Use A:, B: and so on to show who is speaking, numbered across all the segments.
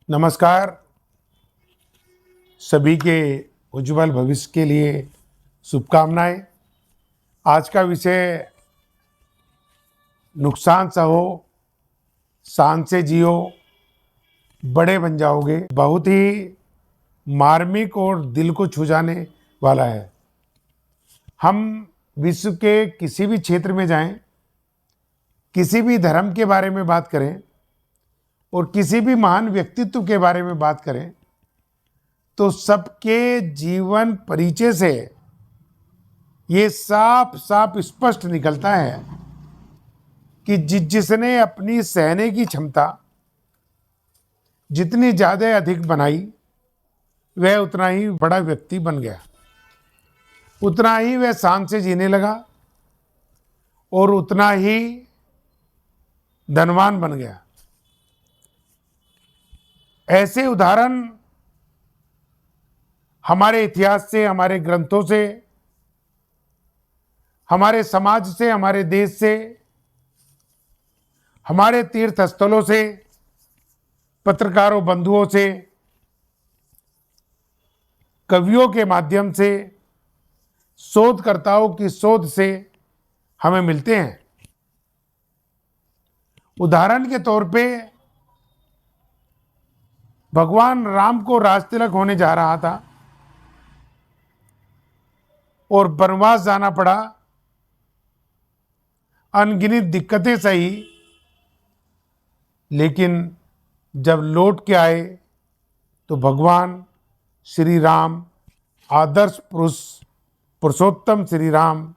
A: नमस्कार। सभी के उज्जवल भविष्य के लिए शुभकामनाएं। आज का विषय नुकसान सहो, शान से जियो, बड़े बन जाओगे, बहुत ही मार्मिक और दिल को छू जाने वाला है। हम विश्व के किसी भी क्षेत्र में जाएं, किसी भी धर्म के बारे में बात करें और किसी भी महान व्यक्तित्व के बारे में बात करें तो सबके जीवन परिचय से ये साफ साफ स्पष्ट निकलता है कि जिसने अपनी सहने की क्षमता जितनी ज़्यादा अधिक बनाई, वह उतना ही बड़ा व्यक्ति बन गया, उतना ही वह शान से जीने लगा और उतना ही धनवान बन गया। ऐसे उदाहरण हमारे इतिहास से, हमारे ग्रंथों से, हमारे समाज से, हमारे देश से, हमारे तीर्थ स्थलों से, पत्रकारों बंधुओं से, कवियों के माध्यम से, शोधकर्ताओं की शोध से हमें मिलते हैं। उदाहरण के तौर पे भगवान राम को राज तिलक होने जा रहा था और वनवास जाना पड़ा, अनगिनत दिक्कतें सही, लेकिन जब लौट के आए तो भगवान श्री राम, आदर्श पुरुष, पुरुषोत्तम श्री राम,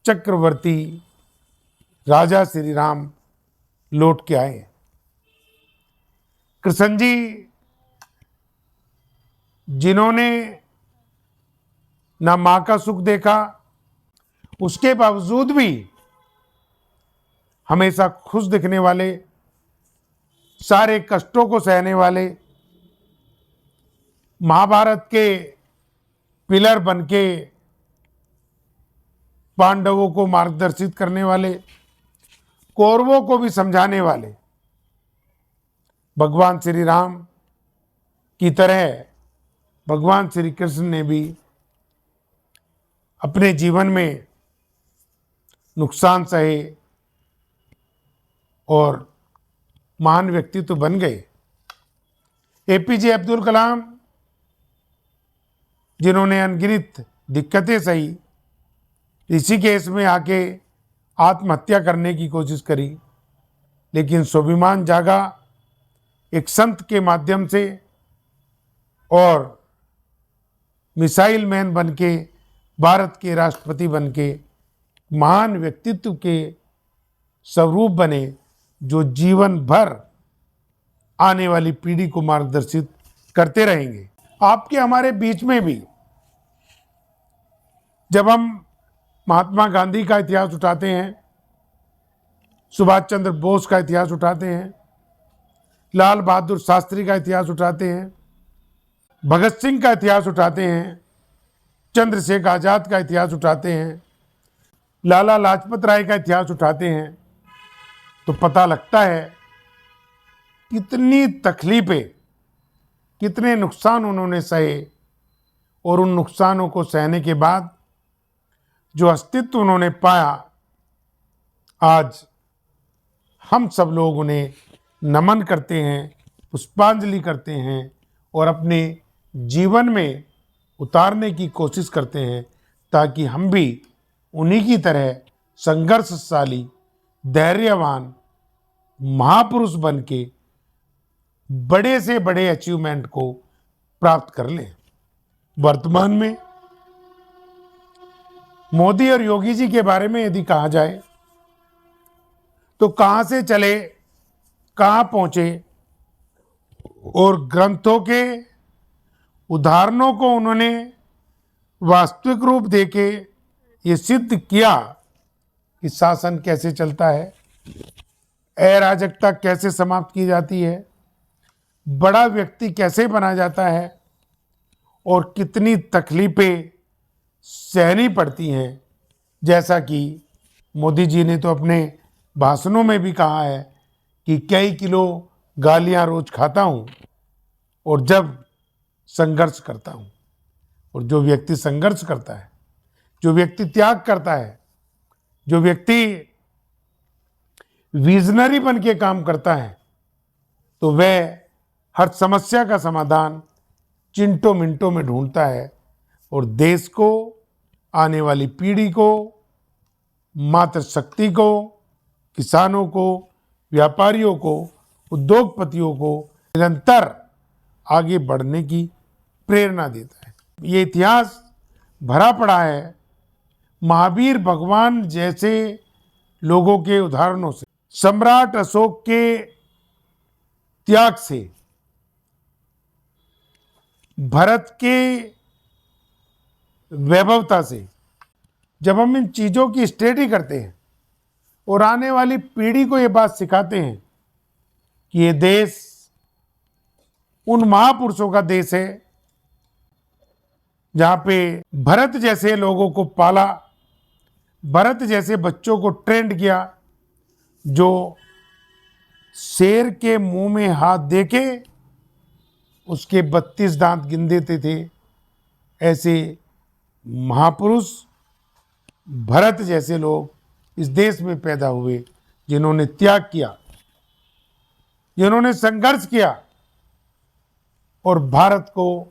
A: चक्रवर्ती राजा श्री राम लौट के आए। कृष्ण जी जिन्होंने ना मां का सुख देखा, उसके बावजूद भी हमेशा खुश दिखने वाले, सारे कष्टों को सहने वाले, महाभारत के पिलर बनके पांडवों को मार्गदर्शित करने वाले, कौरवों को भी समझाने वाले भगवान श्री राम की तरह भगवान श्री कृष्ण ने भी अपने जीवन में नुकसान सहे और महान व्यक्तित्व बन गए। एपीजे अब्दुल कलाम जिन्होंने अनगिनत दिक्कतें सही, ऋषिकेश में आके आत्महत्या करने की कोशिश करी, लेकिन स्वाभिमान जागा एक संत के माध्यम से और मिसाइल मैन बनके भारत के राष्ट्रपति बनके महान व्यक्तित्व के स्वरूप बने, जो जीवन भर आने वाली पीढ़ी को मार्गदर्शित करते रहेंगे। आपके हमारे बीच में भी जब हम महात्मा गांधी का इतिहास उठाते हैं, सुभाष चंद्र बोस का इतिहास उठाते हैं, लाल बहादुर शास्त्री का इतिहास उठाते हैं, भगत सिंह का इतिहास उठाते हैं, चंद्रशेखर आजाद का इतिहास उठाते हैं, लाला लाजपत राय का इतिहास उठाते हैं, तो पता लगता है कितनी तकलीफें, कितने नुकसान उन्होंने सहे और उन नुकसानों को सहने के बाद जो अस्तित्व उन्होंने पाया, आज हम सब लोग उन्हें नमन करते हैं, पुष्पांजलि करते हैं और अपने जीवन में उतारने की कोशिश करते हैं, ताकि हम भी उन्हीं की तरह संघर्षशाली, धैर्यवान महापुरुष बन के बड़े से बड़े अचीवमेंट को प्राप्त कर लें। वर्तमान में मोदी और योगी जी के बारे में यदि कहा जाए तो कहां से चले, कहां पहुंचे और ग्रंथों के उदाहरणों को उन्होंने वास्तविक रूप देके ये सिद्ध किया कि शासन कैसे चलता है, अराजकता कैसे समाप्त की जाती है, बड़ा व्यक्ति कैसे बना जाता है और कितनी तकलीफें सहनी पड़ती हैं। जैसा कि मोदी जी ने तो अपने भाषणों में भी कहा है कि कई किलो गालियां रोज खाता हूं, और जब संघर्ष करता हूँ। और जो व्यक्ति संघर्ष करता है, जो व्यक्ति त्याग करता है, जो व्यक्ति विजनरी बन के काम करता है, तो वह हर समस्या का समाधान चिंटों मिनटों में ढूंढता है और देश को, आने वाली पीढ़ी को, मातृशक्ति को, किसानों को, व्यापारियों को, उद्योगपतियों को निरंतर आगे बढ़ने की प्रेरणा देता है। ये इतिहास भरा पड़ा है महावीर भगवान जैसे लोगों के उदाहरणों से, सम्राट अशोक के त्याग से, भरत के वैभवता से। जब हम इन चीजों की स्टडी करते हैं और आने वाली पीढ़ी को ये बात सिखाते हैं कि ये देश उन महापुरुषों का देश है जहां पे भरत जैसे लोगों को पाला, भरत जैसे बच्चों को ट्रेंड किया, जो शेर के मुंह में हाथ देके उसके 32 दांत गिन देते थे, ऐसे महापुरुष भरत जैसे लोग इस देश में पैदा हुए, जिन्होंने त्याग किया, जिन्होंने संघर्ष किया और भारत को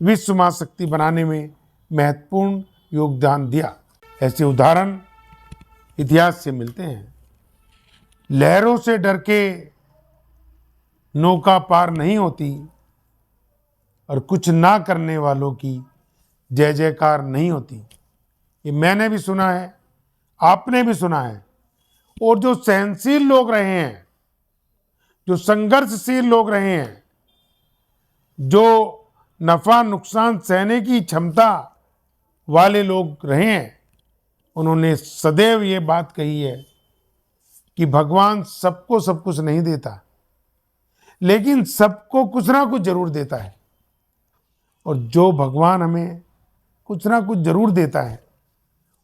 A: विश्व महाशक्ति बनाने में महत्वपूर्ण योगदान दिया। ऐसे उदाहरण इतिहास से मिलते हैं। लहरों से डर के नौका पार नहीं होती और कुछ ना करने वालों की जय जयकार नहीं होती। ये मैंने भी सुना है, आपने भी सुना है। और जो सहनशील लोग रहे हैं, जो संघर्षशील लोग रहे हैं, जो नफा नुकसान सहने की क्षमता वाले लोग रहे हैं, उन्होंने सदैव ये बात कही है कि भगवान सबको सब कुछ नहीं देता, लेकिन सबको कुछ ना कुछ जरूर देता है। और जो भगवान हमें कुछ ना कुछ जरूर देता है,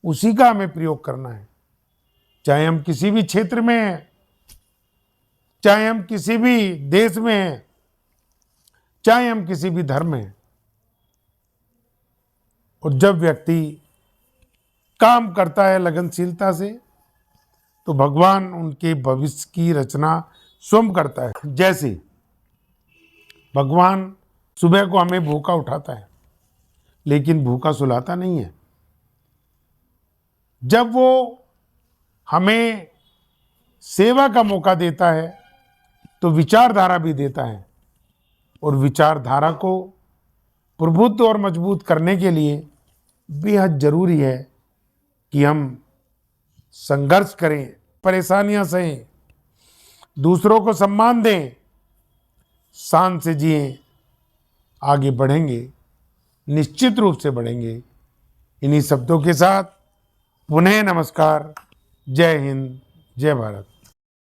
A: उसी का हमें प्रयोग करना है। चाहे हम किसी भी क्षेत्र में हैं, चाहे हम किसी भी देश में हैं, चाहे हम किसी भी धर्म में हैं। और जब व्यक्ति काम करता है लगनशीलता से, तो भगवान उनके भविष्य की रचना स्वयं करता है। जैसे भगवान सुबह को हमें भूखा उठाता है, लेकिन भूखा सुलाता नहीं है। जब वो हमें सेवा का मौका देता है, तो विचारधारा भी देता है। और विचारधारा को प्रबुद्ध और मजबूत करने के लिए बेहद जरूरी है कि हम संघर्ष करें, परेशानियां सहें, दूसरों को सम्मान दें, शान से जिएं, आगे बढ़ेंगे, निश्चित रूप से बढ़ेंगे। इन्हीं शब्दों के साथ पुनः नमस्कार। जय हिंद, जय भारत।